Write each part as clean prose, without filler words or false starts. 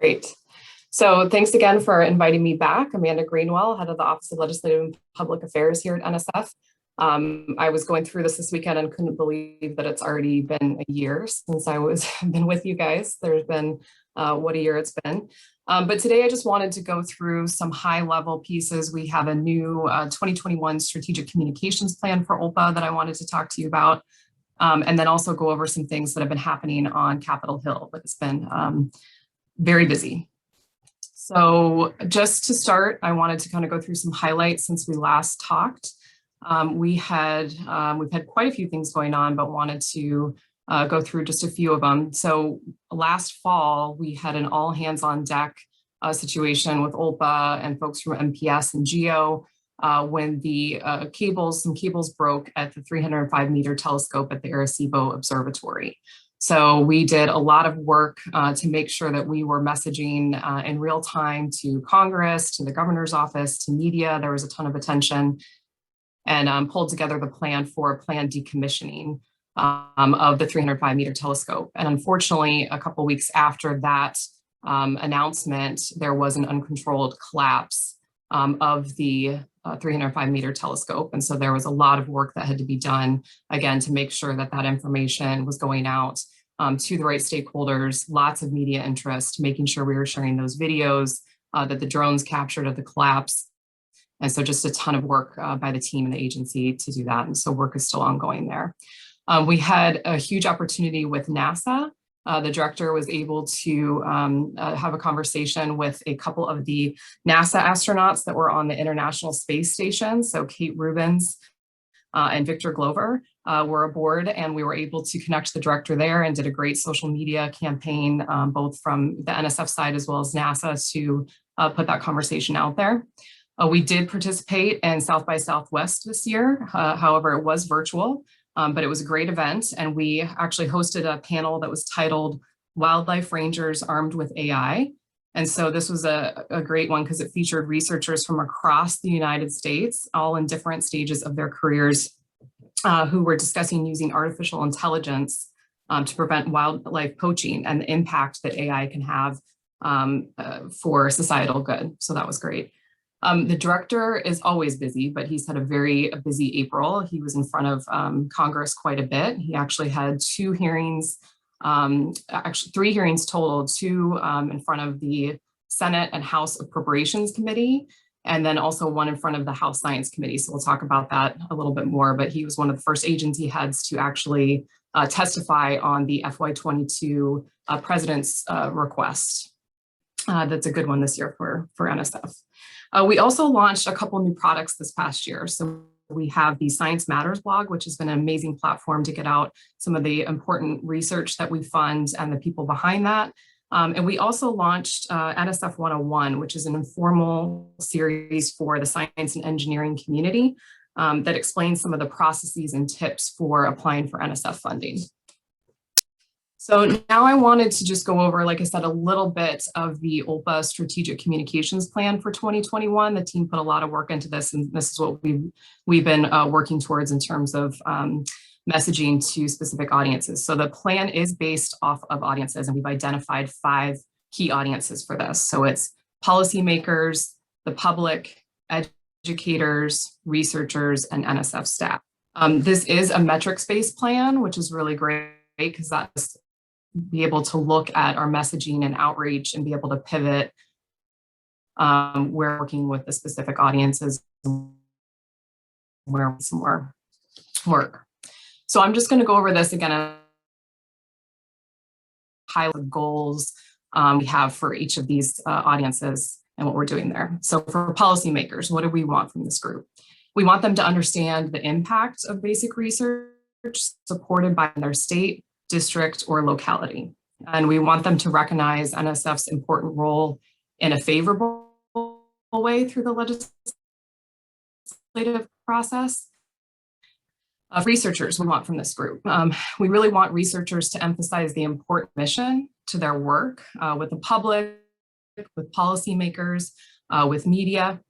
Great. So thanks again for inviting me back. Amanda Greenwell, head of the Office of Legislative and Public Affairs here at NSF. I was going through this weekend and couldn't believe that it's already been a year since I been with you guys. There's been what a year it's been. But today I just wanted to go through some high level pieces. We have a new 2021 strategic communications plan for OLPA that I wanted to talk to you about. And then also go over some things that have been happening on Capitol Hill, but it's been very busy. So just to start, I wanted to kind of go through some highlights since we last talked. We've had quite a few things going on, but wanted to go through just a few of them. So last fall, we had an all hands on deck situation with OLPA and folks from MPS and GEO when some cables broke at the 305-meter telescope at the Arecibo Observatory. So we did a lot of work to make sure that we were messaging in real time to Congress, to the governor's office, to media. There was a ton of attention, and pulled together the plan for planned decommissioning of the 305-meter telescope. And unfortunately, a couple of weeks after that announcement, there was an uncontrolled collapse of the 305-meter telescope. And so there was a lot of work that had to be done, again, to make sure that that information was going out to the right stakeholders, lots of media interest, making sure we were sharing those videos that the drones captured of the collapse. And so just a ton of work by the team and the agency to do that. And so work is still ongoing there. We had a huge opportunity with NASA. The director was able to have a conversation with a couple of the NASA astronauts that were on the International Space Station. So Kate Rubins and Victor Glover were aboard, and we were able to connect the director there and did a great social media campaign, both from the NSF side as well as NASA, to put that conversation out there. We did participate in South by Southwest this year. However, it was virtual. But it was a great event, and we actually hosted a panel that was titled Wildlife Rangers Armed with AI. And so this was a great one because it featured researchers from across the United States, all in different stages of their careers, who were discussing using artificial intelligence to prevent wildlife poaching and the impact that AI can have for societal good. So that was great. The director is always busy, but he's had a very busy April. He was in front of Congress quite a bit. He actually had two hearings, actually 3 hearings total, 2 in front of the Senate and House Appropriations Committee, and then also 1 in front of the House Science Committee. So we'll talk about that a little bit more, but he was one of the first agency heads to actually testify on the FY22 president's request. That's a good one this year for NSF. We also launched a couple new products this past year. So we have the Science Matters blog, which has been an amazing platform to get out some of the important research that we fund and the people behind that. And we also launched NSF 101, which is an informal series for the science and engineering community that explains some of the processes and tips for applying for NSF funding. So now I wanted to just go over, like I said, a little bit of the OLPA strategic communications plan for 2021. The team put a lot of work into this, and this is what we've been working towards in terms of messaging to specific audiences. So the plan is based off of audiences, and we've identified 5 key audiences for this. So it's policymakers, the public, educators, researchers, and NSF staff. This is a metrics-based plan, which is really great because that's be able to look at our messaging and outreach and be able to pivot. We're working with the specific audiences where some more work. So I'm just going to go over this again. Highlight goals we have for each of these audiences and what we're doing there. So for policymakers, what do we want from this group? We want them to understand the impact of basic research supported by their state, district, or locality. And we want them to recognize NSF's important role in a favorable way through the legislative process. Researchers we want from this group. We really want researchers to emphasize the important mission to their work with the public, with policymakers, with media.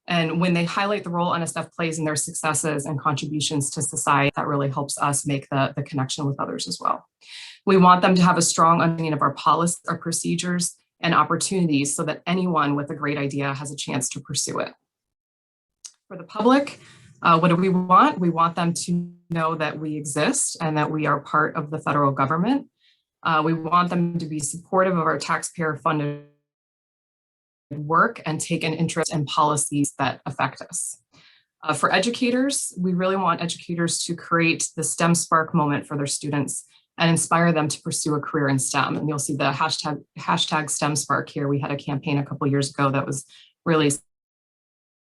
And when they highlight the role NSF plays in their successes and contributions to society, that really helps us make the connection with others as well. We want them to have a strong understanding of our policies, our procedures, and opportunities so that anyone with a great idea has a chance to pursue it. For the public, what do we want? We want them to know that we exist and that we are part of the federal government. We want them to be supportive of our taxpayer-funded work and take an interest in policies that affect us. For educators, we really want educators to create the STEM spark moment for their students and inspire them to pursue a career in STEM. And you'll see the hashtag STEM Spark here. We had a campaign a couple years ago that was really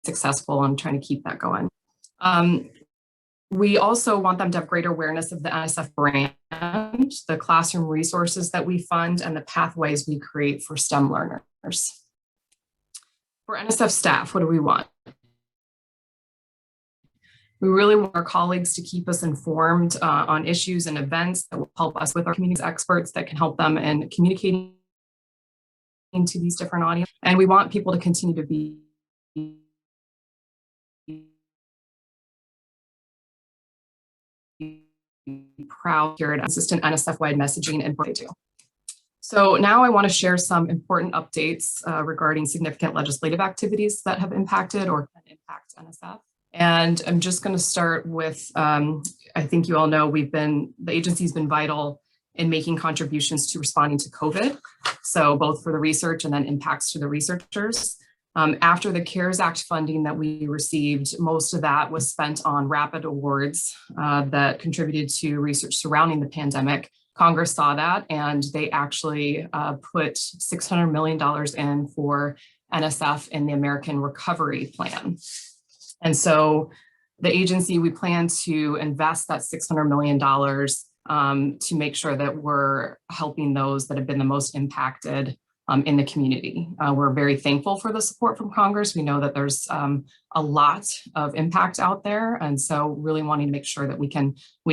successful and trying to keep that going. We also want them to have greater awareness of the NSF brand, the classroom resources that we fund, and the pathways we create for STEM learners. For NSF staff, what do we want? We really want our colleagues to keep us informed on issues and events that will help us with our community experts that can help them in communicating to these different audiences. And we want people to continue to be proud here at consistent NSF-wide messaging and what they do. So now I want to share some important updates regarding significant legislative activities that have impacted or can impact NSF. And I'm just going to start with, I think you all know the agency's been vital in making contributions to responding to COVID. So both for the research and then impacts to the researchers. After the CARES Act funding that we received, most of that was spent on rapid awards that contributed to research surrounding the pandemic. Congress saw that, and they actually put $600 million in for NSF in the American Recovery Plan. And so the agency, we plan to invest that $600 million to make sure that we're helping those that have been the most impacted in the community. We're very thankful for the support from Congress. We know that there's a lot of impact out there. And so really wanting to make sure that we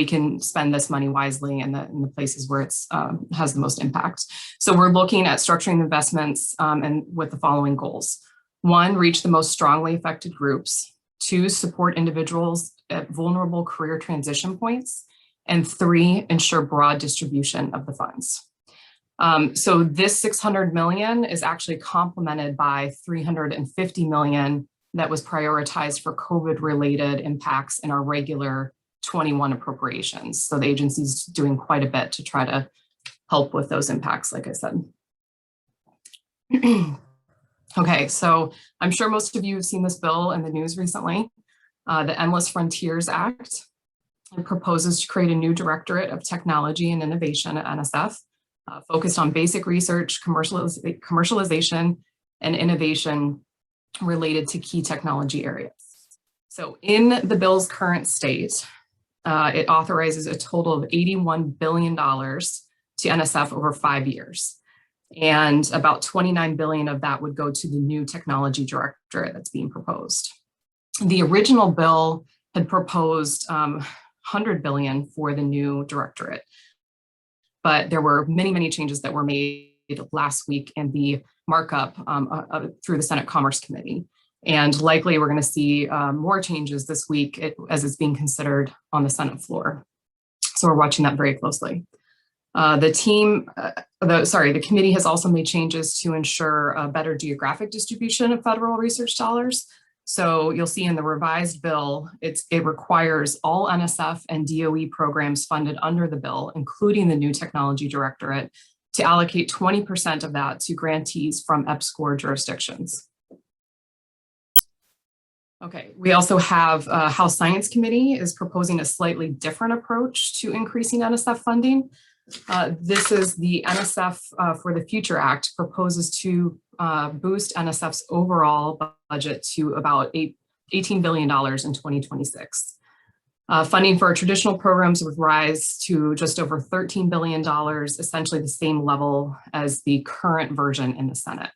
can spend this money wisely in the places where it's has the most impact. So we're looking at structuring investments and with the following goals. 1, reach the most strongly affected groups. 2, support individuals at vulnerable career transition points. And 3, ensure broad distribution of the funds. So this $600 million is actually complemented by $350 million that was prioritized for COVID-related impacts in our regular 21 appropriations. So the agency's doing quite a bit to try to help with those impacts, like I said. Okay, so I'm sure most of you have seen this bill in the news recently. The Endless Frontiers Act. It proposes to create a new Directorate of Technology and Innovation at NSF. Focused on basic research, commercialization, and innovation related to key technology areas. So in the bill's current state, it authorizes a total of $81 billion to NSF over 5 years. And about $29 billion of that would go to the new technology directorate that's being proposed. The original bill had proposed $100 billion for the new directorate. But there were many, many changes that were made last week in the markup through the Senate Commerce Committee. And likely we're going to see more changes this week as it's being considered on the Senate floor. So we're watching that very closely. The committee has also made changes to ensure a better geographic distribution of federal research dollars. So you'll see in the revised bill, it requires all NSF and DOE programs funded under the bill, including the new technology directorate, to allocate 20% of that to grantees from EPSCoR jurisdictions. Okay, we also have House Science Committee is proposing a slightly different approach to increasing NSF funding. This is the NSF for the Future Act proposes to boost NSF's overall budget to about $18 billion in 2026. Funding for our traditional programs would rise to just over $13 billion, essentially the same level as the current version in the Senate.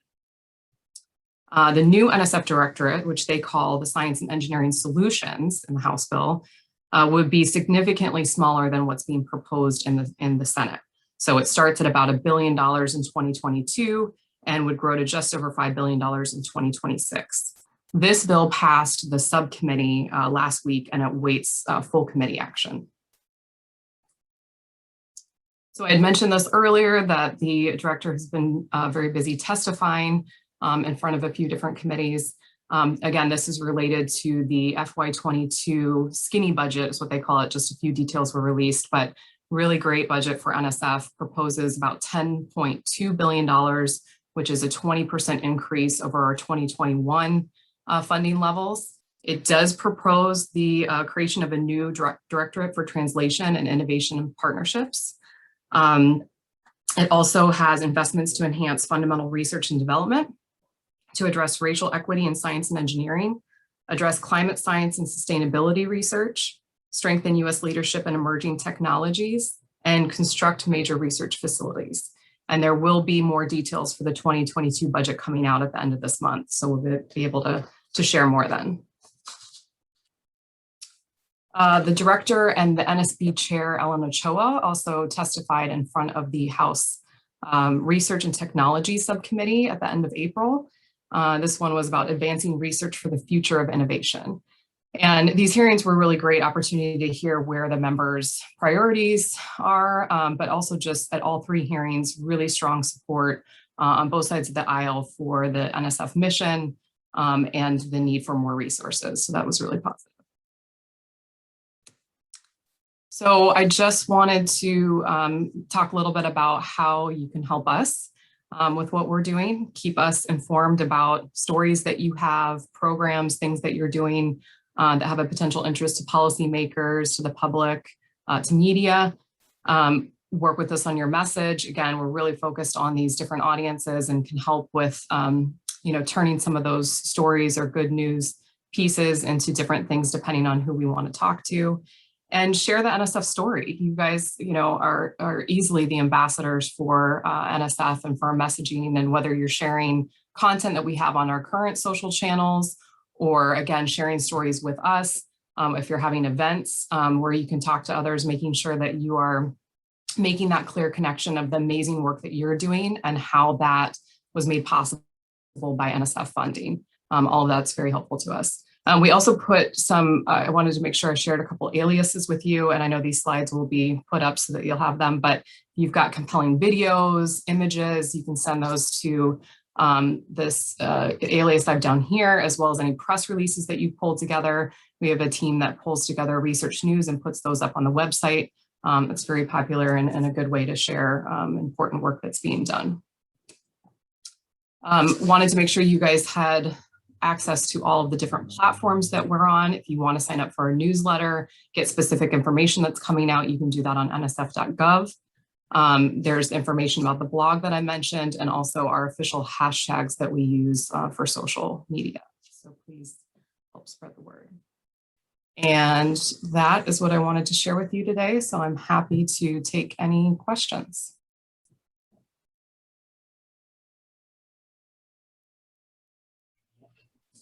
The new NSF directorate, which they call the Science and Engineering Solutions in the House bill, would be significantly smaller than what's being proposed in the Senate. So it starts at about $1 billion in 2022 and would grow to just over $5 billion in 2026. This bill passed the subcommittee last week and it waits full committee action. So I had mentioned this earlier that the director has been very busy testifying in front of a few different committees. Again, this is related to the FY22 skinny budget is what they call it. Just a few details were released, but really great budget for NSF, proposes about $10.2 billion, which is a 20% increase over our 2021 funding levels. It does propose the creation of a new directorate for translation and innovation and partnerships. It also has investments to enhance fundamental research and development, to address racial equity in science and engineering, address climate science and sustainability research, strengthen US leadership in emerging technologies, and construct major research facilities. And there will be more details for the 2022 budget coming out at the end of this month. So we'll be able to share more then. The director and the NSB chair, Ellen Ochoa, also testified in front of the House Research and Technology Subcommittee at the end of April. This one was about advancing research for the future of innovation. And these hearings were a really great opportunity to hear where the members' priorities are, but also just at all three hearings, really strong support on both sides of the aisle for the NSF mission and the need for more resources. So that was really positive. So I just wanted to talk a little bit about how you can help us with what we're doing, keep us informed about stories that you have, programs, things that you're doing that have a potential interest to policymakers, to the public, to media. Work with us on your message. Again, we're really focused on these different audiences and can help with turning some of those stories or good news pieces into different things depending on who we want to talk to. And share the NSF story. You guys, are easily the ambassadors for NSF and for our messaging, and whether you're sharing content that we have on our current social channels, or again, sharing stories with us. If you're having events where you can talk to others, making sure that you are making that clear connection of the amazing work that you're doing and how that was made possible by NSF funding. All of that's very helpful to us. We also put I wanted to make sure I shared a couple aliases with you, and I know these slides will be put up so that you'll have them, but you've got compelling videos, images, you can send those to this alias I've down here, as well as any press releases that you pulled together. We have a team that pulls together research news and puts those up on the website. It's very popular and a good way to share important work that's being done. Wanted to make sure you guys had access to all of the different platforms that we're on. If you want to sign up for a newsletter, get specific information that's coming out, you can do that on nsf.gov. There's information about the blog that I mentioned, and also our official hashtags that we use for social media. So please help spread the word. And that is what I wanted to share with you today. So I'm happy to take any questions.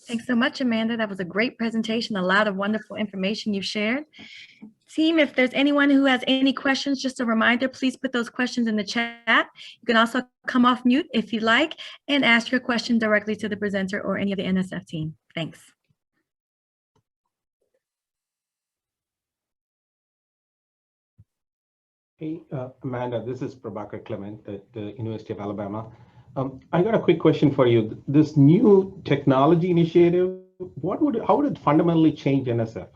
Thanks so much, Amanda. That was a great presentation, a lot of wonderful information you shared. Team, if there's anyone who has any questions, just a reminder, please put those questions in the chat. You can also come off mute if you'd like and ask your question directly to the presenter or any of the NSF team. Thanks. Hey, Amanda, this is Prabhakar Clement at the University of Alabama. I got a quick question for you. This new technology initiative, how would it fundamentally change NSF?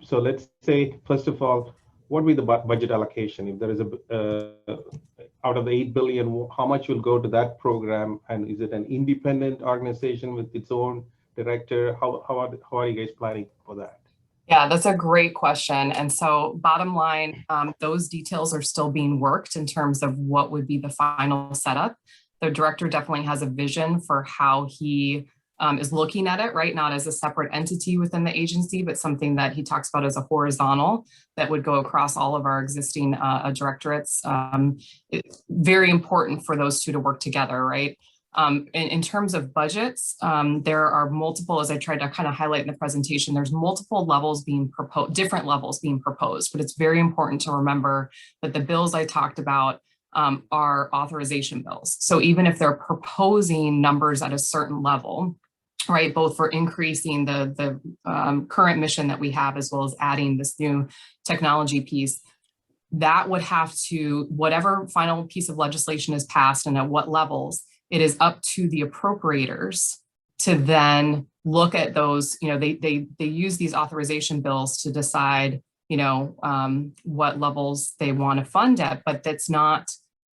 So let's say, first of all, what would be the budget allocation? If there is out of the $8 billion, how much will go to that program? And is it an independent organization with its own director? How are you guys planning for that? Yeah, that's a great question. And so bottom line, those details are still being worked in terms of what would be the final setup. The director definitely has a vision for how he is looking at it, right? Not as a separate entity within the agency, but something that he talks about as a horizontal that would go across all of our existing directorates. It's very important for those two to work together, right? In terms of budgets, there are multiple, as I tried to kind of highlight in the presentation, there's multiple levels being proposed, different levels being proposed, but it's very important to remember that the bills I talked about are authorization bills. So even if they're proposing numbers at a certain level, right, both for increasing the current mission that we have, as well as adding this new technology piece, that would have to, whatever final piece of legislation is passed and at what levels, it is up to the appropriators to then look at those. They use these authorization bills to decide, what levels they want to fund at, but it's not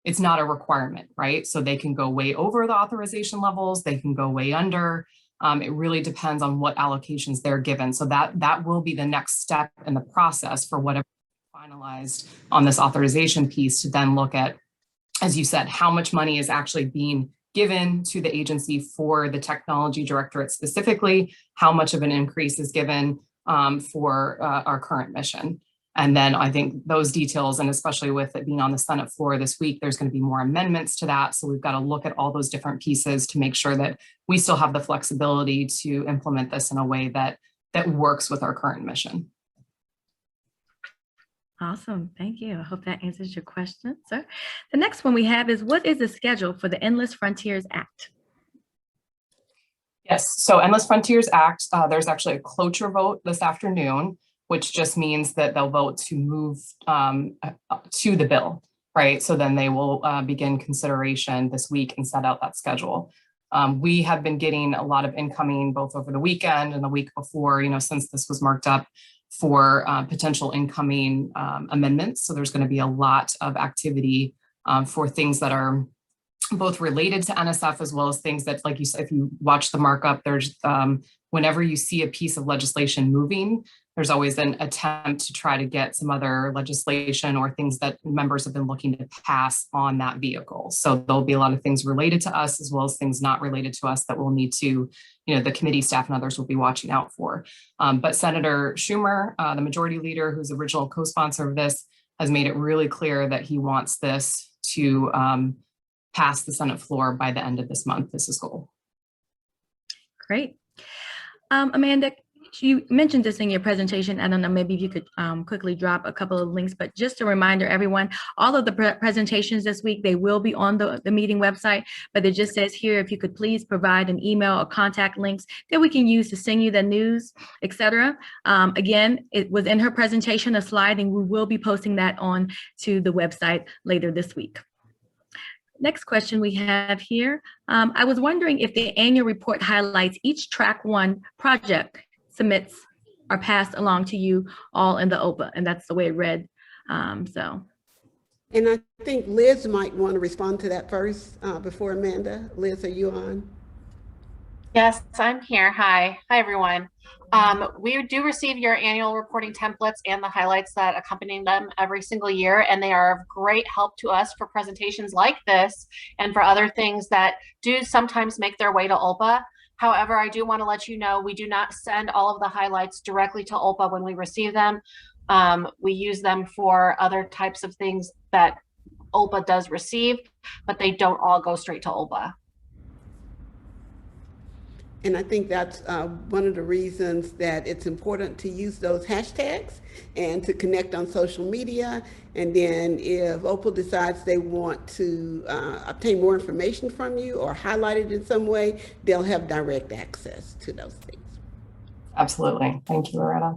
a requirement, right? So they can go way over the authorization levels, they can go way under. It really depends on what allocations they're given. So that will be the next step in the process for whatever finalized on this authorization piece, to then look at, as you said, how much money is actually being given to the agency for the technology directorate specifically, how much of an increase is given for our current mission. And then I think those details, and especially with it being on the Senate floor this week, there's going to be more amendments to that. So we've got to look at all those different pieces to make sure that we still have the flexibility to implement this in a way that works with our current mission. Awesome, thank you. I hope that answers your question, sir. The next one we have is, what is the schedule for the Endless Frontiers Act? Yes, so Endless Frontiers Act, there's actually a cloture vote this afternoon, which just means that they'll vote to move to the bill, right? So then they will begin consideration this week and set out that schedule. We have been getting a lot of incoming both over the weekend and the week before, since this was marked up for potential incoming amendments. So there's going to be a lot of activity for things that are both related to NSF, as well as things that, like you said, if you watch the markup, there's whenever you see a piece of legislation moving, there's always an attempt to try to get some other legislation or things that members have been looking to pass on that vehicle. So there'll be a lot of things related to us, as well as things not related to us that we'll need to, the committee staff and others will be watching out for. But Senator Schumer, the majority leader, who's the original co-sponsor of this, has made it really clear that he wants this to pass the Senate floor by the end of this month. This is goal. Great. Amanda, you mentioned this in your presentation. I don't know, maybe if you could quickly drop a couple of links, but just a reminder, everyone, all of the presentations this week, they will be on the meeting website, but it just says here, if you could please provide an email or contact links that we can use to send you the news, etc. Again, it was in her presentation, a slide, and we will be posting that on to the website later this week. Next question we have here. I was wondering if the annual report highlights each track one project submits are passed along to you all in the OLPA, and that's the way it read. And I think Liz might want to respond to that first before Amanda. Liz, are you on? Yes, I'm here. Hi everyone. We do receive your annual reporting templates and the highlights that accompany them every single year, and they are of great help to us for presentations like this and for other things that do sometimes make their way to OLPA. However, I do want to let you know we do not send all of the highlights directly to OLPA when we receive them. We use them for other types of things that OLPA does receive, but they don't all go straight to OLPA. And I think that's one of the reasons that it's important to use those hashtags and to connect on social media. And then if OLPA decides they want to obtain more information from you or highlight it in some way, they'll have direct access to those things. Absolutely. Thank you, Loretta.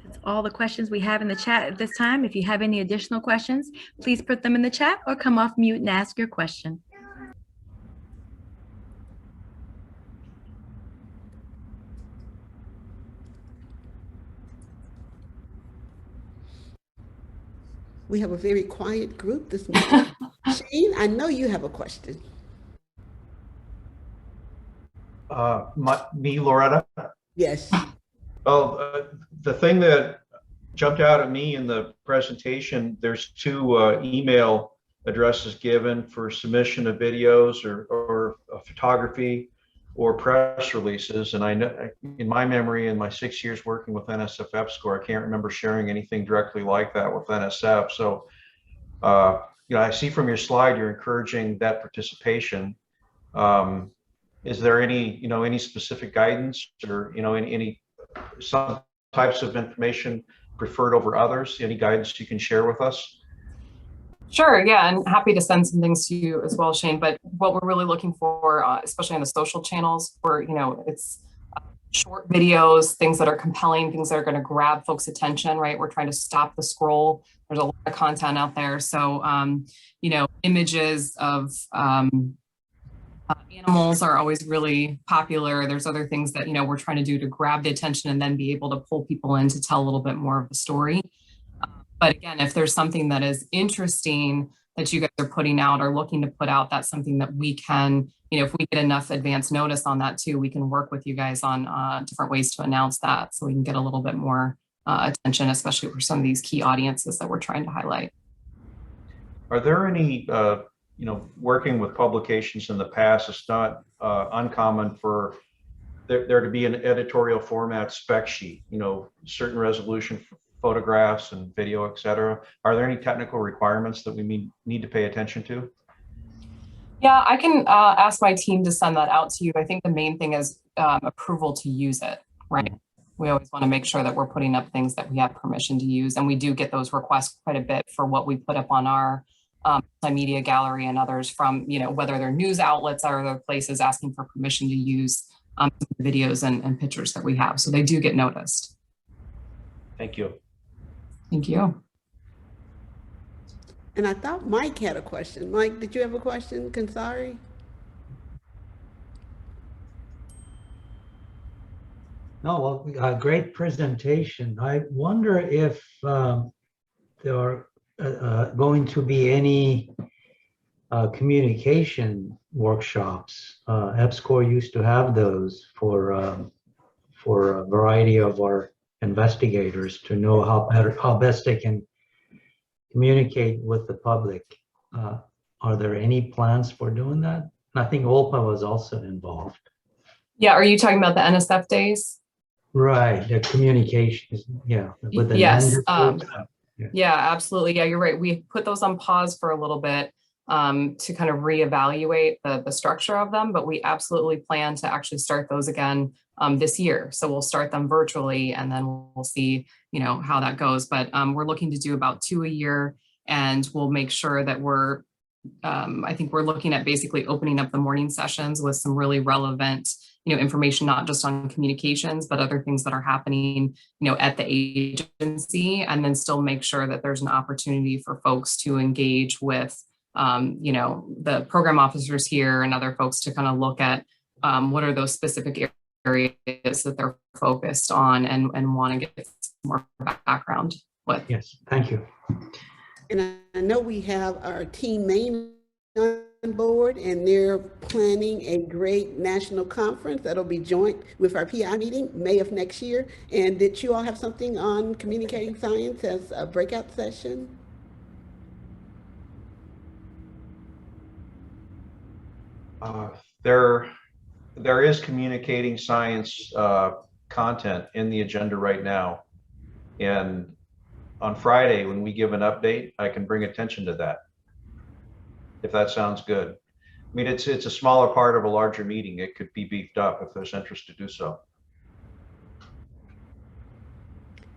That's all the questions we have in the chat at this time. If you have any additional questions, please put them in the chat or come off mute and ask your question. We have a very quiet group this morning. Shane, I know you have a question. Me, Loretta? Yes. Well, the thing that jumped out at me in the presentation, there's two email addresses given for submission of videos or photography or press releases. And I know, in my memory, in my 6 years working with NSF EPSCoR, I can't remember sharing anything directly like that with NSF. So, I see from your slide, you're encouraging that participation. Is there any, any specific guidance or, any some types of information preferred over others? Any guidance you can share with us? Sure, yeah, and happy to send some things to you as well, Shane. But what we're really looking for, especially on the social channels, where it's short videos, things that are compelling, things that are going to grab folks' attention, right? We're trying to stop the scroll. There's a lot of content out there. So, you know, images of animals are always really popular. There's other things that, you know, we're trying to do to grab the attention and then be able to pull people in to tell a little bit more of the story. But again, if there's something that is interesting that you guys are putting out or looking to put out, that's something that we can, you know, if we get enough advance notice on that too, we can work with you guys on different ways to announce that so we can get a little bit more attention, especially for some of these key audiences that we're trying to highlight. Are there any, you know, working with publications in the past, it's not uncommon for there to be an editorial format spec sheet, you know, certain resolution photographs and video, et cetera. Are there any technical requirements that we need to pay attention to? Yeah, I can ask my team to send that out to you. I think the main thing is approval to use it, right? We always want to make sure that we're putting up things that we have permission to use. And we do get those requests quite a bit for what we put up on our media gallery and others from, you know, whether they're news outlets or other places asking for permission to use videos and pictures that we have. So they do get noticed. Thank you. Thank you. And I thought Mike had a question. Mike, did you have a question, Kansari? No, well, great presentation. I wonder if there are going to be any communication workshops. EPSCoR used to have those for a variety of our investigators to know how best they can communicate with the public. Are there any plans for doing that? I think OLPA was also involved. Yeah, are you talking about the NSF days? Right, the communication, yeah. With the yes. Yeah. Yeah, absolutely. Yeah, you're right. We put those on pause for a little bit to kind of reevaluate the structure of them, but we absolutely plan to actually start those again this year. So we'll start them virtually and then we'll see, you know, how that goes. But we're looking to do about 2 a year, and we'll make sure that we're, I think we're looking at basically opening up the morning sessions with some really relevant, you know, information, not just on communications, but other things that are happening, you know, at the agency, and then still make sure that there's an opportunity for folks to engage with, you know, the program officers here and other folks to kind of look at what are those specific areas that they're focused on and want to get more background with. Yes, thank you. And I know we have our team main on board, and they're planning a great national conference that'll be joint with our PI meeting May of next year. And did you all have something on communicating science as a breakout session? There is communicating science content in the agenda right now. And on Friday, when we give an update, I can bring attention to that, if that sounds good. I mean, it's a smaller part of a larger meeting. It could be beefed up if there's interest to do so.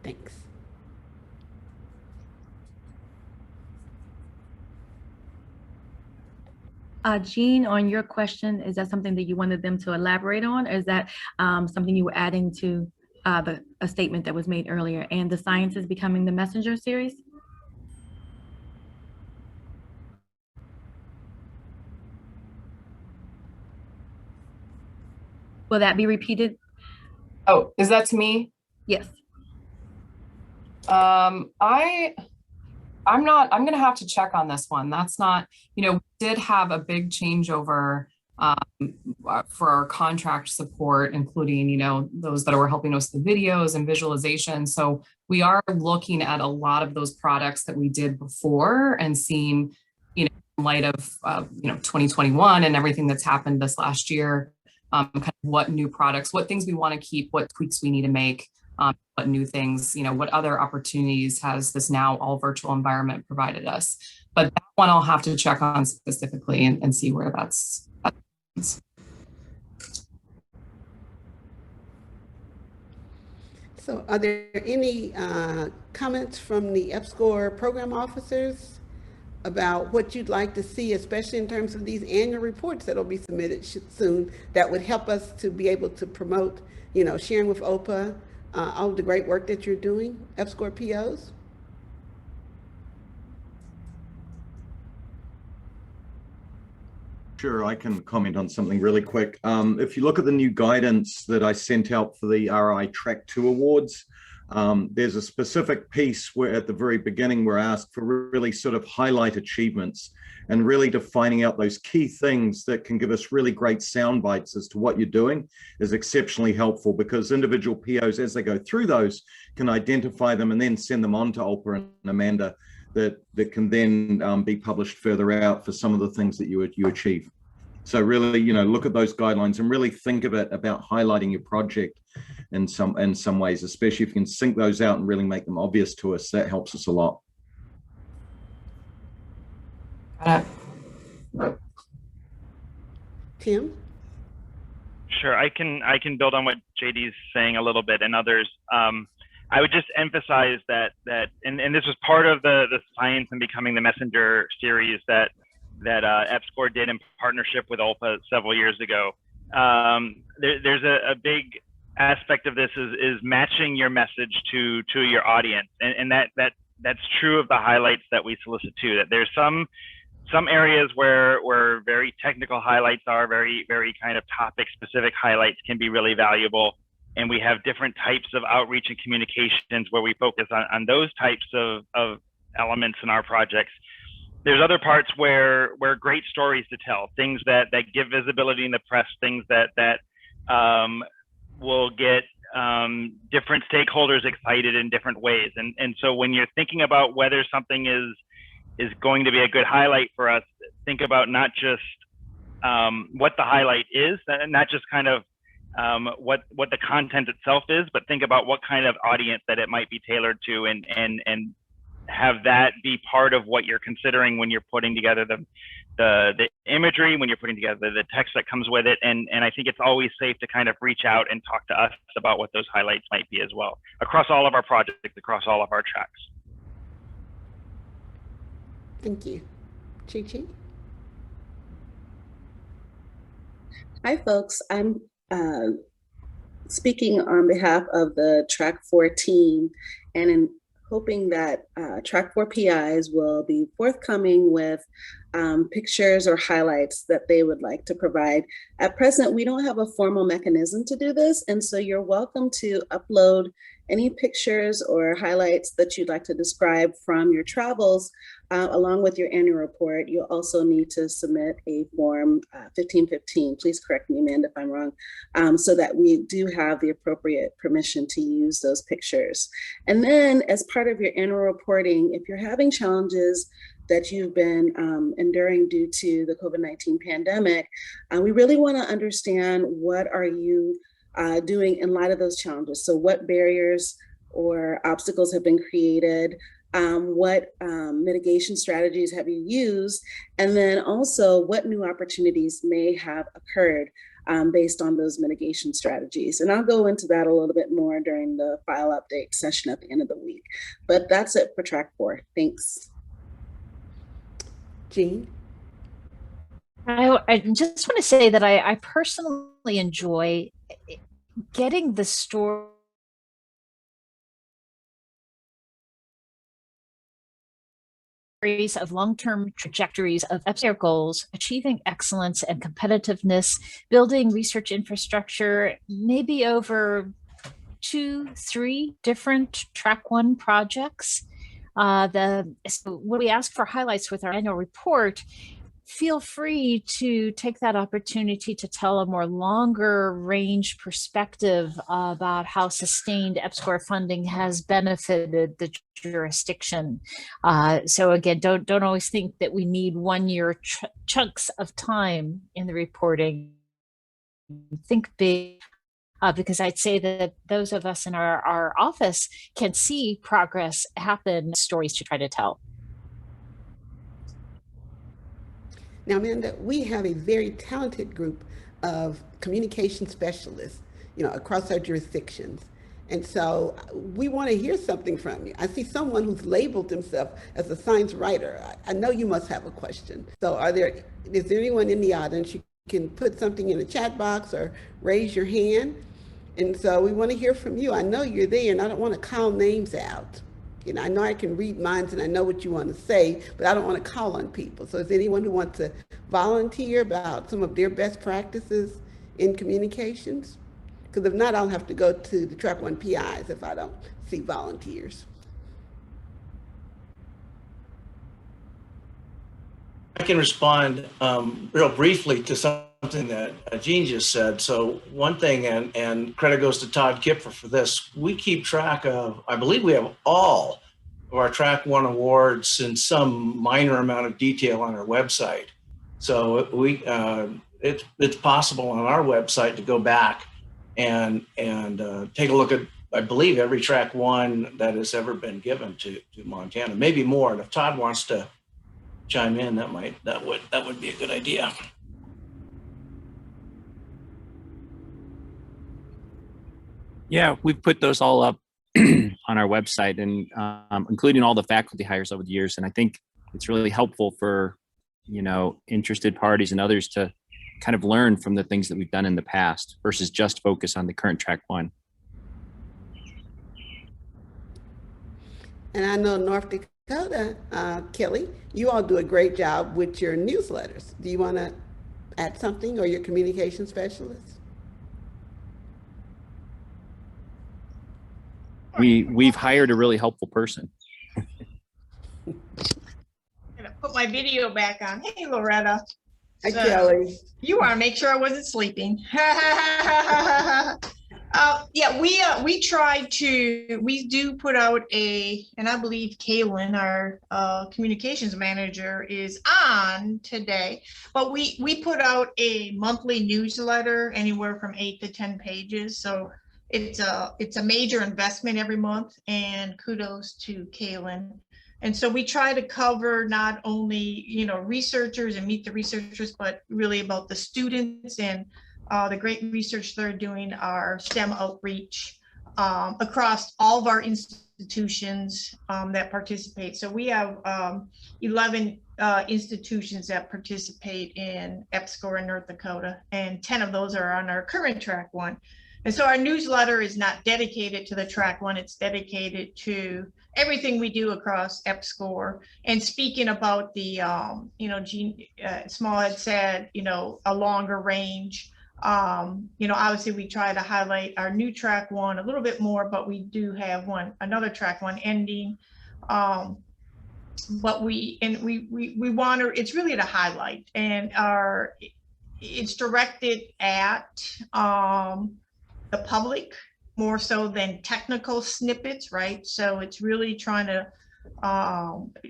Thanks. Jean, on your question, is that something that you wanted them to elaborate on? Or is that something you were adding to a statement that was made earlier, and the science is becoming the messenger series? Will that be repeated? Oh, is that to me? Yes. I'm going to have to check on this one. That's not, you know, we did have a big changeover for our contract support, including, you know, those that were helping us with the videos and visualization. So we are looking at a lot of those products that we did before and seeing, you know, in light of, you know, 2021 and everything that's happened this last year, kind of what new products, what things we want to keep, what tweaks we need to make, what new things, you know, what other opportunities has this now all virtual environment provided us. But that one I'll have to check on specifically and see where that's. So are there any comments from the EPSCoR program officers about what you'd like to see, especially in terms of these annual reports that will be submitted soon, that would help us to be able to promote, sharing with OLPA all of the great work that you're doing, EPSCoR POs? Sure, I can comment on something really quick. If you look at the new guidance that I sent out for the RI Track 2 Awards, there's a specific piece where at the very beginning we're asked for really sort of highlight achievements and really defining out those key things that can give us really great sound bites as to what you're doing is exceptionally helpful, because individual POs, as they go through those, can identify them and then send them on to OLPA and Amanda that can then be published further out for some of the things that you achieve. So really, look at those guidelines and really think of it about highlighting your project in some ways, especially if you can sync those out and really make them obvious to us. That helps us a lot. Tim? Sure, I can build on what JD's saying a little bit and others. I would just emphasize that and this was part of the Science and Becoming the Messenger series that EPSCoR did in partnership with OLPA several years ago. There's a big aspect of this is matching your message to your audience, and that's true of the highlights that we solicit too. That there's some areas where very technical highlights are very kind of topic specific highlights can be really valuable. And we have different types of outreach and communications where we focus on those types of elements in our projects. There's other parts where great stories to tell, things that give visibility in the press, things that will get different stakeholders excited in different ways. And so when you're thinking about whether something is going to be a good highlight for us, think about not just what the highlight is, not just kind of what the content itself is, but think about what kind of audience that it might be tailored to, and have that be part of what you're considering when you're putting together the imagery, when you're putting together the text that comes with it. And I think it's always safe to kind of reach out and talk to us about what those highlights might be as well, across all of our projects, across all of our tracks. Thank you. Chi-Chi? Hi, folks. I'm speaking on behalf of the Track 4 team, and in hoping that Track 4 PIs will be forthcoming with pictures or highlights that they would like to provide. At present, we don't have a formal mechanism to do this, and so you're welcome to upload any pictures or highlights that you'd like to describe from your travels along with your annual report. You'll also need to submit a form 1515. Please correct me, Amanda, if I'm wrong, so that we do have the appropriate permission to use those pictures. And then as part of your annual reporting, if you're having challenges that you've been enduring due to the COVID-19 pandemic, we really want to understand what are you doing in light of those challenges. So what barriers or obstacles have been created? What mitigation strategies have you used? And then also what new opportunities may have occurred based on those mitigation strategies. And I'll go into that a little bit more during the file update session at the end of the week. But that's it for Track 4. Thanks. Jean? I just want to say that I personally enjoy getting the story of long-term trajectories of EPSCoR goals, achieving excellence and competitiveness, building research infrastructure, maybe over 2-3 different Track 1 projects. So when we ask for highlights with our annual report, feel free to take that opportunity to tell a more longer range perspective about how sustained EPSCoR funding has benefited the jurisdiction. So again, don't always think that we need 1-year chunks of time in the reporting. Think big. Because I'd say that those of us in our office can see progress happen, stories to try to tell. Now, Amanda, we have a very talented group of communication specialists, across our jurisdictions. And so we want to hear something from you. I see someone who's labeled himself as a science writer. I know you must have a question. So is there anyone in the audience? You can put something in the chat box or raise your hand. And so we want to hear from you. I know you're there and I don't want to call names out. You know, I know I can read minds and I know what you want to say, but I don't want to call on people. So is there anyone who wants to volunteer about some of their best practices in communications? Because if not, I'll have to go to the Track 1 PIs if I don't see volunteers. I can respond real briefly to something that Jean just said. So one thing, and credit goes to Todd Kipfer for this, we keep track of, I believe we have all of our Track 1 awards in some minor amount of detail on our website. So it's possible on our website to go back and take a look at, I believe, every Track 1 that has ever been given to Montana, maybe more. And if Todd wants to chime in, that would be a good idea. Yeah, we've put those all up on our website, and including all the faculty hires over the years. And I think it's really helpful for, you know, interested parties and others to kind of learn from the things that we've done in the past versus just focus on the current Track 1. And I know North Dakota, Kelly, you all do a great job with your newsletters. Do you want to add something, or your communication specialist? We've hired a really helpful person. I'm gonna put my video back on. Hey, Loretta. Hi, Kelly. You want to make sure I wasn't sleeping. Yeah, we do put out and I believe Kaylin, our communications manager, is on today, but we put out a monthly newsletter, anywhere from 8 to 10 pages. So it's a major investment every month, and kudos to Kaylin. And so we try to cover not only, you know, researchers and meet the researchers, but really about the students and the great research they're doing, our STEM outreach across all of our institutions that participate. So we have 11 institutions that participate in EPSCoR in North Dakota, and 10 of those are on our current Track 1. And so our newsletter is not dedicated to the Track 1, it's dedicated to everything we do across EPSCoR. And speaking about the, you know, Jean Small had said, you know, a longer range. You know, obviously we try to highlight our new Track 1 a little bit more, but we do have another Track 1 ending. But we want to, it's really to highlight, and it's directed at the public more so than technical snippets, right? So it's really trying to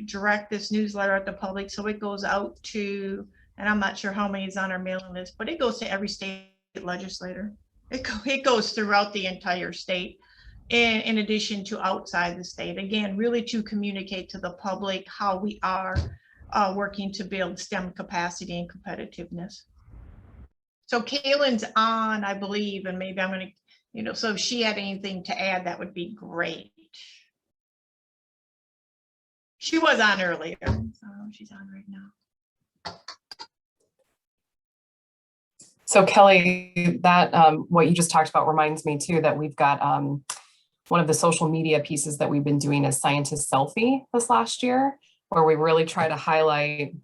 direct this newsletter at the public. So it goes out to, and I'm not sure how many is on our mailing list, but it goes to every state legislator. It goes throughout the entire state, in addition to outside the state. Again, really to communicate to the public how we are working to build STEM capacity and competitiveness. So Kaylin's on, I believe, and maybe I'm going to, you know, so if she had anything to add, that would be great. She was on earlier, so she's on right now. So Kelly, that what you just talked about reminds me too that we've got one of the social media pieces that we've been doing is Scientist Selfie this last year, where we really try to highlight,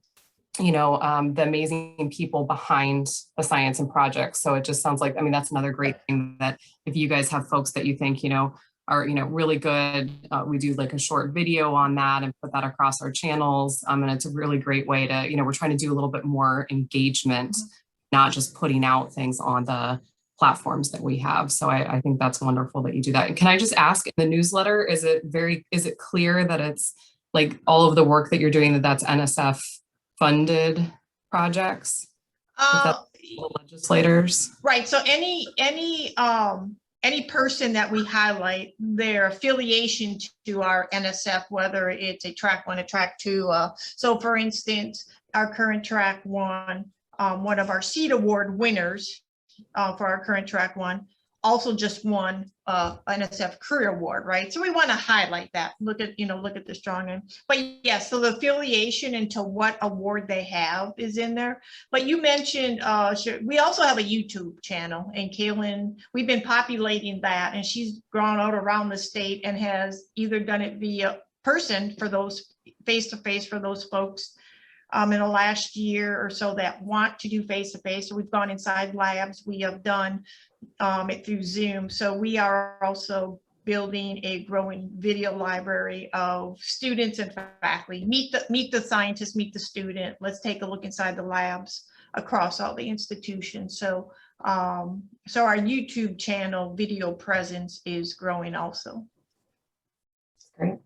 you know, the amazing people behind the science and projects. So it just sounds like, I mean, that's another great thing, that if you guys have folks that you think, you know, are, you know, really good, we do like a short video on that and put that across our channels. And it's a really great way to, you know, we're trying to do a little bit more engagement, not just putting out things on the platforms that we have. So I think that's wonderful that you do that. And can I just ask, in the newsletter, is it clear that it's like all of the work that you're doing, that's NSF funded projects? Legislators? Right. So any person that we highlight, their affiliation to our NSF, whether it's a Track 1, a Track 2. So for instance, our current Track 1, one of our Seed Award winners for our current Track 1 also just won NSF Career Award, right? So we want to highlight that. Look at the strong end. But yes, so the affiliation into what award they have is in there. But you mentioned we also have a YouTube channel, and Kaylin, we've been populating that, and she's gone out around the state and has either done it via person for those face-to-face for those folks in the last year or so that want to do face-to-face. So we've gone inside labs. We have done it through Zoom. So we are also building a growing video library of students and faculty. Meet the scientist, meet the student. Let's take a look inside the labs across all the institutions. So so our YouTube channel video presence is growing also. Great.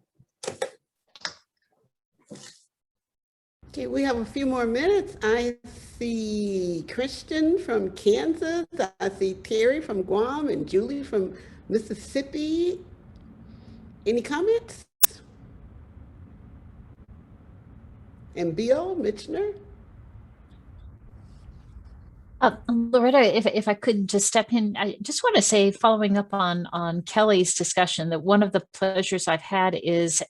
Okay, we have a few more minutes. I see Christian from Kansas. I see Terry from Guam and Julie from Mississippi. Any comments? And Bill Mitchner? Loretta, if I could just step in, I just want to say, following up on Kelly's discussion, that one of the pleasures I've had is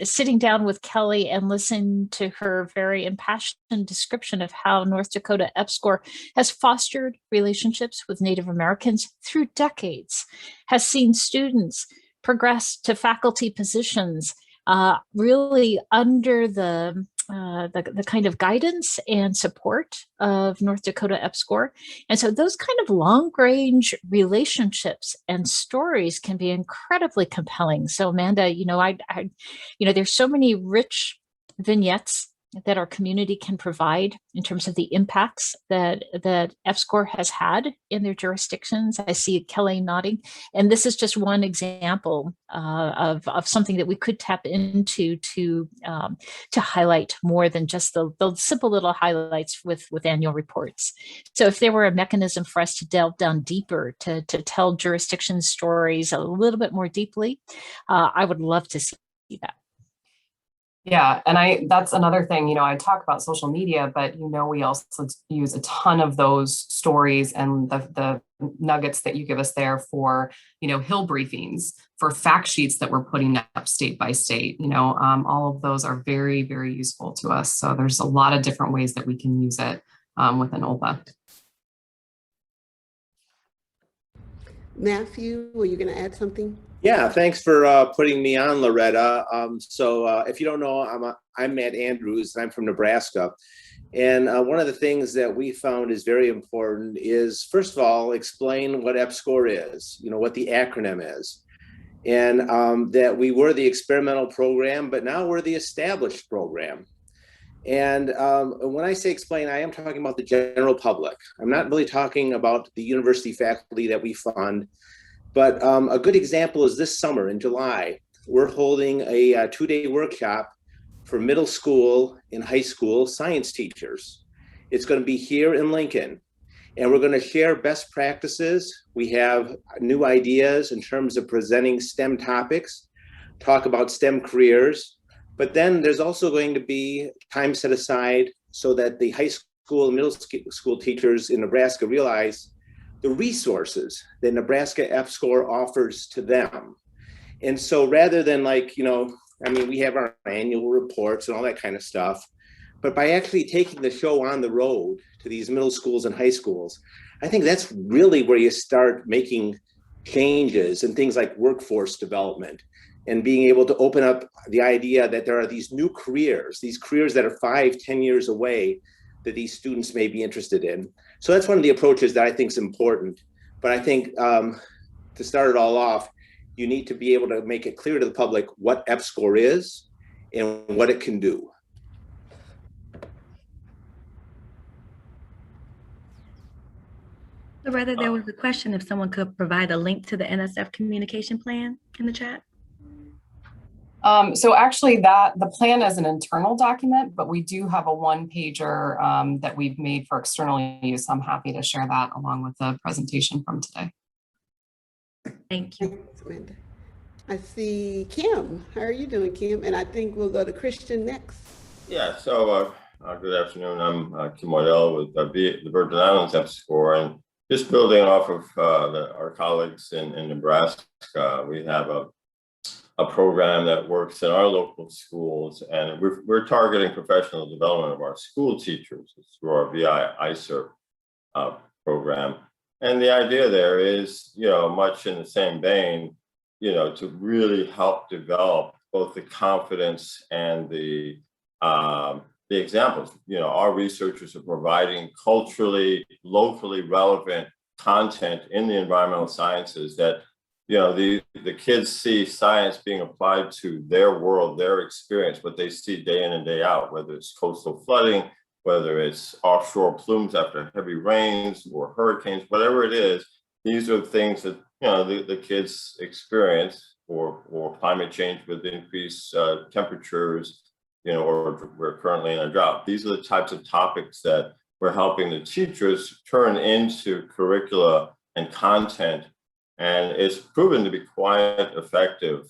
sitting down with Kelly and listening to her very impassioned description of how North Dakota EPSCoR has fostered relationships with Native Americans through decades, has seen students progress to faculty positions, really under the kind of guidance and support of North Dakota EPSCoR. And so those kind of long-range relationships and stories can be incredibly compelling. So Amanda, there's so many rich vignettes that our community can provide in terms of the impacts that EPSCoR has had in their jurisdictions. I see Kelly nodding, and this is just one example of something that we could tap into to highlight more than just the simple little highlights with annual reports. So if there were a mechanism for us to delve down deeper, to tell jurisdiction stories a little bit more deeply, I would love to see that. Yeah, and that's another thing, I talk about social media, but we also use a ton of those stories and the nuggets that you give us there for, Hill briefings, for fact sheets that we're putting up state by state, all of those are very, very useful to us. So there's a lot of different ways that we can use it within OLPA. Matthew, were you going to add something? Yeah, thanks for putting me on, Loretta. If you don't know, I'm Matt Andrews, and I'm from Nebraska. And one of the things that we found is very important is, first of all, explain what EPSCoR is, what the acronym is. And that we were the experimental program, but now we're the established program. And when I say explain, I am talking about the general public. I'm not really talking about the university faculty that we fund. But a good example is this summer in July, we're holding a 2-day workshop for middle school and high school science teachers. It's going to be here in Lincoln, and we're going to share best practices. We have new ideas in terms of presenting STEM topics, talk about STEM careers, but then there's also going to be time set aside so that the high school and middle school teachers in Nebraska realize the resources that Nebraska EPSCoR offers to them. And so rather than we have our annual reports and all that kind of stuff, but by actually taking the show on the road to these middle schools and high schools, I think that's really where you start making changes in things like workforce development and being able to open up the idea that there are these new careers, these careers that are 5-10 years away that these students may be interested in. So that's one of the approaches that I think is important. But I think to start it all off, you need to be able to make it clear to the public what EPSCoR is and what it can do. Loretta, there was a question if someone could provide a link to the NSF communication plan in the chat. So actually the plan is an internal document, but we do have a one-pager that we've made for external use. I'm happy to share that along with the presentation from today. Thank you. Thanks, Amanda. I see Kim. How are you doing, Kim? And I think we'll go to Christian next. Yeah, so good afternoon. I'm Kim Waddell with the Virgin Islands EPSCoR, and just building off of our colleagues in Nebraska, we have a program that works in our local schools, and we're targeting professional development of our school teachers through our VI ICER program. And the idea there is, much in the same vein, to really help develop both the confidence and the examples. Our researchers are providing culturally, locally relevant content in the environmental sciences that the kids see science being applied to their world, their experience, what they see day in and day out, whether it's coastal flooding, whether it's offshore plumes after heavy rains or hurricanes, whatever it is. These are things that the kids experience, or climate change with increased temperatures, or we're currently in a drought. These are the types of topics that we're helping the teachers turn into curricula and content. And it's proven to be quite effective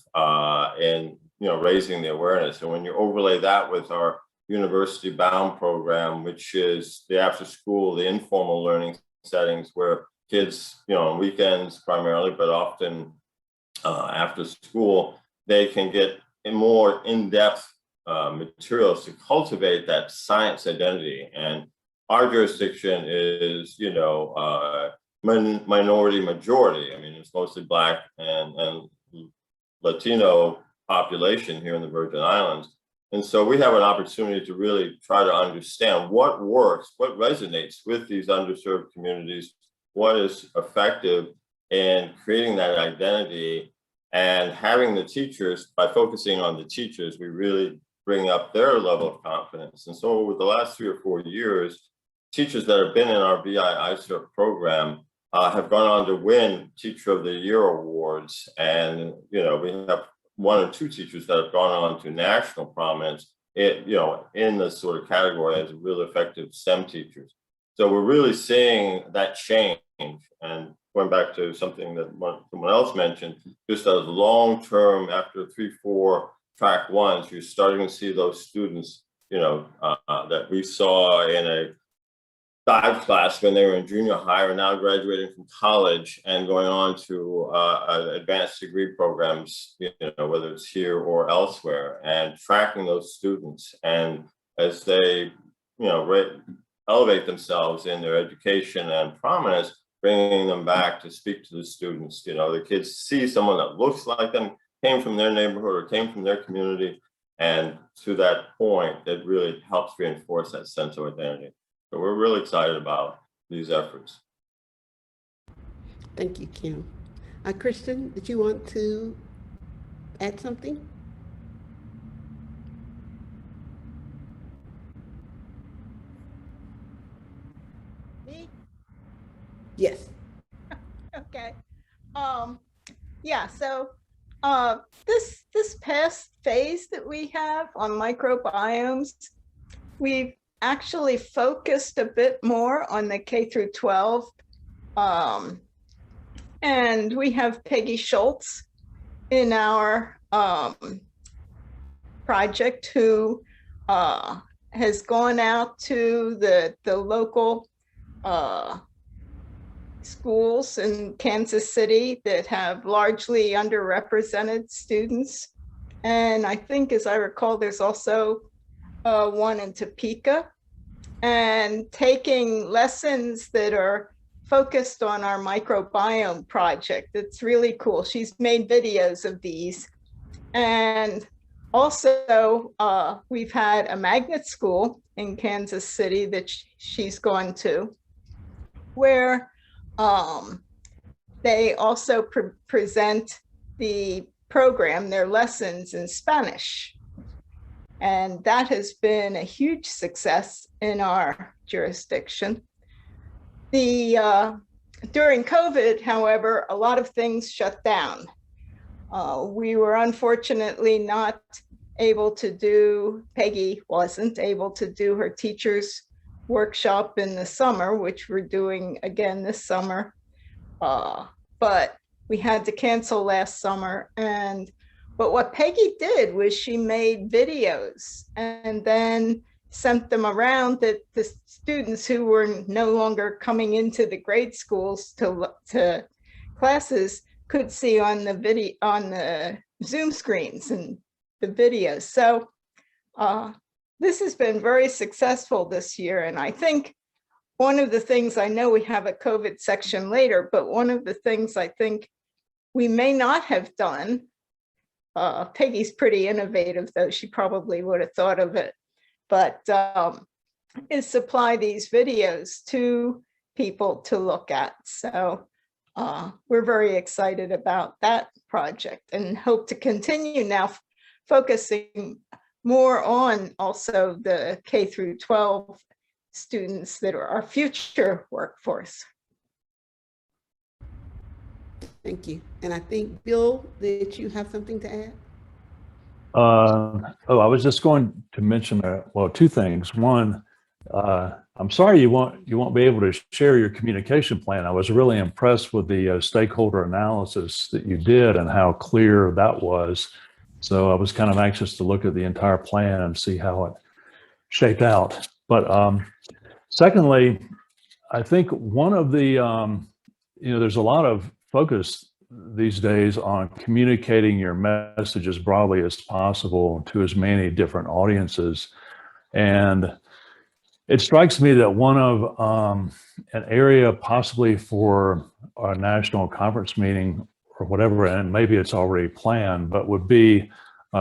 in raising the awareness. And when you overlay that with our university bound program, which is the after school, the informal learning settings where kids, on weekends primarily, but often after school, they can get more in-depth materials to cultivate that science identity. And our jurisdiction is, minority majority. I mean, it's mostly Black and Latino population here in the Virgin Islands. And so we have an opportunity to really try to understand what works, what resonates with these underserved communities, what is effective in creating that identity, and having the teachers, by focusing on the teachers, we really bring up their level of confidence. And so over the last 3 or 4 years, teachers that have been in our VI ICER program have gone on to win Teacher of the Year awards. And, we have 1 or 2 teachers that have gone on to national prominence, in the sort of category as really effective STEM teachers. So we're really seeing that change. And going back to something that someone else mentioned, just as long-term, after 3, 4 track ones, you're starting to see those students, that we saw in a dive class when they were in junior high are now graduating from college and going on to advanced degree programs, whether it's here or elsewhere, and tracking those students. And as they, elevate themselves in their education and prominence, bringing them back to speak to the students. The kids see someone that looks like them, came from their neighborhood or came from their community. And to that point, it really helps reinforce that sense of identity. So we're really excited about these efforts. Thank you, Kim. Kristen, did you want to add something? Me? Yes. Okay. Yeah, so this past phase that we have on microbiomes, we've actually focused a bit more on the K through 12. And we have Peggy Schultz in our project who has gone out to the local schools in Kansas City that have largely underrepresented students. And I think, as I recall, there's also one in Topeka, and taking lessons that are focused on our microbiome project. It's really cool. She's made videos of these. And also, we've had a magnet school in Kansas City that she's gone to, where they also present the program, their lessons in Spanish. And that has been a huge success in our jurisdiction. During COVID, however, a lot of things shut down. We were unfortunately not able to do, Peggy wasn't able to do her teacher's workshop in the summer, which we're doing again this summer. But we had to cancel last summer. But what Peggy did was she made videos and then sent them around that the students who were no longer coming into the grade schools to classes could see on the video, on the Zoom screens and the videos. So this has been very successful this year. And I think one of the things, I know we have a COVID section later, but one of the things I think we may not have done, Peggy's pretty innovative though, she probably would have thought of it, but is supply these videos to people to look at. So we're very excited about that project and hope to continue now focusing more on also the K through 12 students that are our future workforce. Thank you. And I think, Bill, that you have something to add? I was just going to mention, well, two things. One, I'm sorry you won't be able to share your communication plan. I was really impressed with the stakeholder analysis that you did and how clear that was. So I was kind of anxious to look at the entire plan and see how it shaped out. But secondly, I think one of the, there's a lot of focus these days on communicating your message as broadly as possible to as many different audiences. And it strikes me that one of an area possibly for our national conference meeting or whatever, and maybe it's already planned, but would be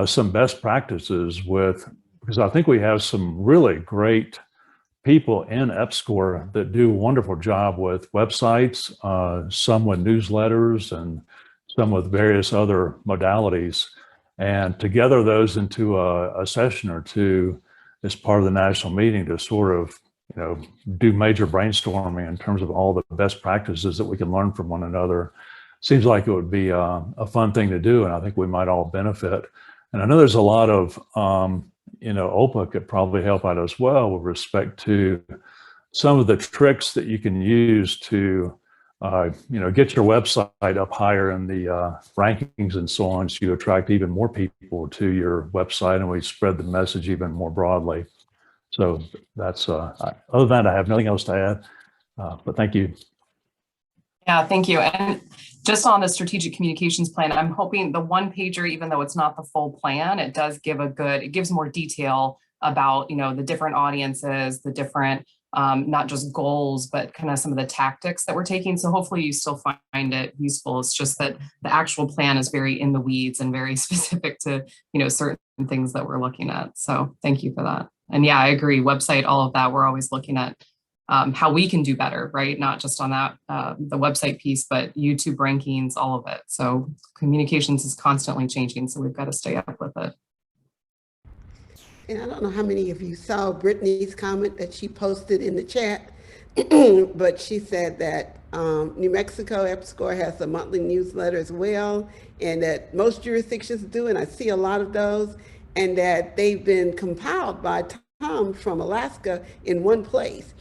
some best practices because I think we have some really great people in EPSCoR that do a wonderful job with websites, some with newsletters and some with various other modalities. And to gather those into a session or two as part of the national meeting to sort of, do major brainstorming in terms of all the best practices that we can learn from one another, seems like it would be a fun thing to do. And I think we might all benefit. And I know there's a lot of, OLPA could probably help out as well with respect to some of the tricks that you can use to, get your website up higher in the rankings and so on, so you attract even more people to your website and we spread the message even more broadly. So that's, other than that, I have nothing else to add, but thank you. Yeah, thank you. And just on the strategic communications plan, I'm hoping the one pager, even though it's not the full plan, it does give it gives more detail about, the different audiences, the different, not just goals, but kind of some of the tactics that we're taking. So hopefully you still find it useful. It's just that the actual plan is very in the weeds and very specific to, certain things that we're looking at. So thank you for that. And yeah, I agree. Website, all of that, we're always looking at how we can do better, right? Not just on that, the website piece, but YouTube rankings, all of it. So communications is constantly changing. So we've got to stay up with it. And I don't know how many of you saw Brittany's comment that she posted in the chat, but she said that New Mexico EPSCoR has a monthly newsletter as well, and that most jurisdictions do, and I see a lot of those, and that they've been compiled by Tom from Alaska in one place.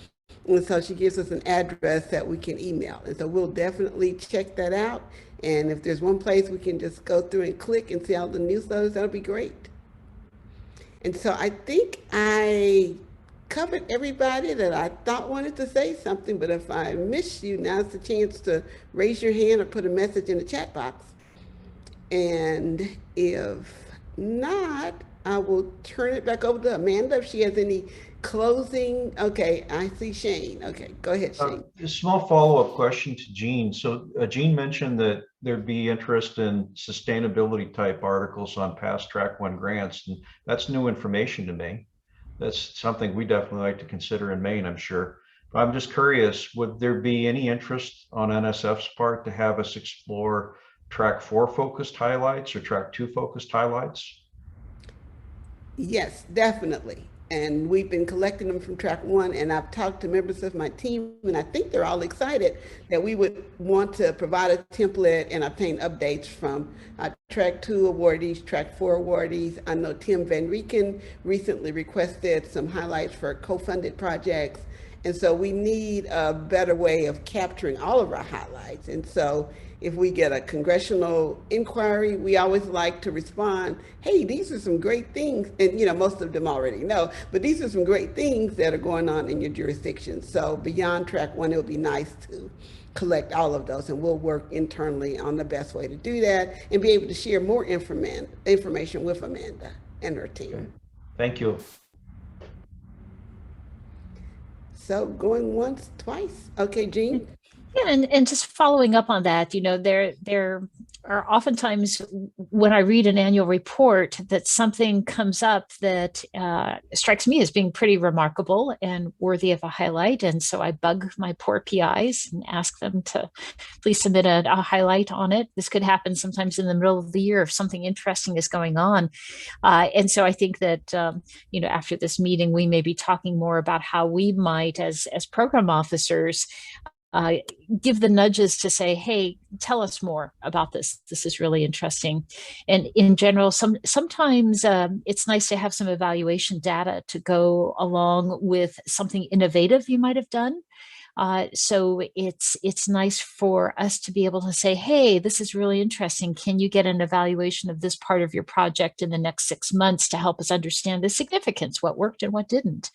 And so she gives us an address that we can email. And so we'll definitely check that out. And if there's one place we can just go through and click and see all the newsletters, that'll be great. And so I think I covered everybody that I thought wanted to say something, but if I missed you, now's the chance to raise your hand or put a message in the chat box. And if not, I will turn it back over to Amanda if she has any closing. Okay, I see Shane. Okay, go ahead, Shane. A small follow-up question to Jean. So Jean mentioned that there'd be interest in sustainability type articles on past Track 1 grants, and that's new information to me. That's something we definitely like to consider in Maine, I'm sure. But I'm just curious, would there be any interest on NSF's part to have us explore Track 4 focused highlights or Track 2 focused highlights? Yes, definitely. And we've been collecting them from Track 1, and I've talked to members of my team, and I think they're all excited that we would want to provide a template and obtain updates from Track 2 awardees, Track 4 awardees. I know Tim Van Rieken recently requested some highlights for co-funded projects, And so we need a better way of capturing all of our highlights. And so if we get a congressional inquiry, we always like to respond, hey, these are some great things. And most of them already know, but these are some great things that are going on in your jurisdiction. So beyond track one, it would be nice to collect all of those, and we'll work internally on the best way to do that and be able to share more information with Amanda and her team. Thank you. So going once, twice. Okay, Jean? Yeah, and just following up on that, there are oftentimes when I read an annual report that something comes up that strikes me as being pretty remarkable and worthy of a highlight. And so I bug my poor PIs and ask them to please submit a highlight on it. This could happen sometimes in the middle of the year if something interesting is going on. And so I think that, after this meeting, we may be talking more about how we might, as program officers, give the nudges to say, hey, tell us more about this. This is really interesting. And in general, sometimes it's nice to have some evaluation data to go along with something innovative you might have done. So it's nice for us to be able to say, hey, this is really interesting. Can you get an evaluation of this part of your project in the next 6 months to help us understand the significance, what worked and what didn't?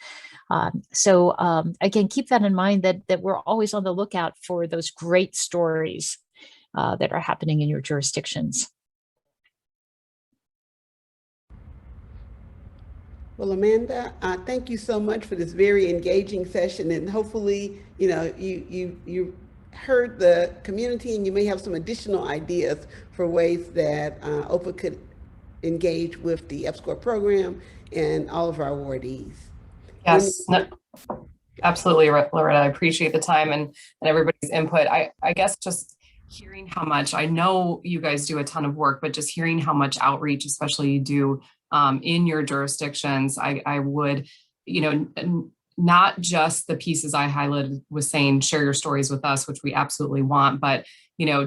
So again, keep that in mind that we're always on the lookout for those great stories that are happening in your jurisdictions. Well, Amanda, thank you so much for this very engaging session, and hopefully, you heard the community, and you may have some additional ideas for ways that OLPA could engage with the EPSCoR program and all of our awardees. Yes, no, absolutely, Loretta. I appreciate the time and everybody's input. I guess just hearing how much, I know you guys do a ton of work, but just hearing how much outreach, especially you do in your jurisdictions, I would, not just the pieces I highlighted with saying, share your stories with us, which we absolutely want, but,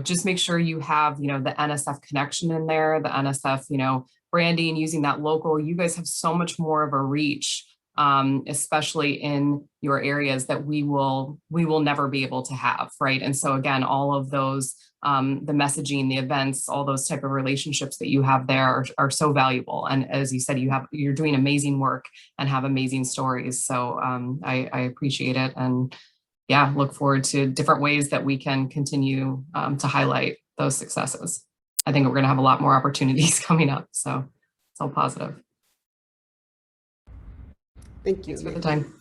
just make sure you have, the NSF connection in there, the NSF, branding, using that local. You guys have so much more of a reach, especially in your areas that we will never be able to have, right? And so again, all of those, the messaging, the events, all those type of relationships that you have there are so valuable. And as you said, you're doing amazing work and have amazing stories. So I appreciate it, and yeah, look forward to different ways that we can continue to highlight those successes. I think we're going to have a lot more opportunities coming up, so it's all positive. Thank you. Thanks for the time.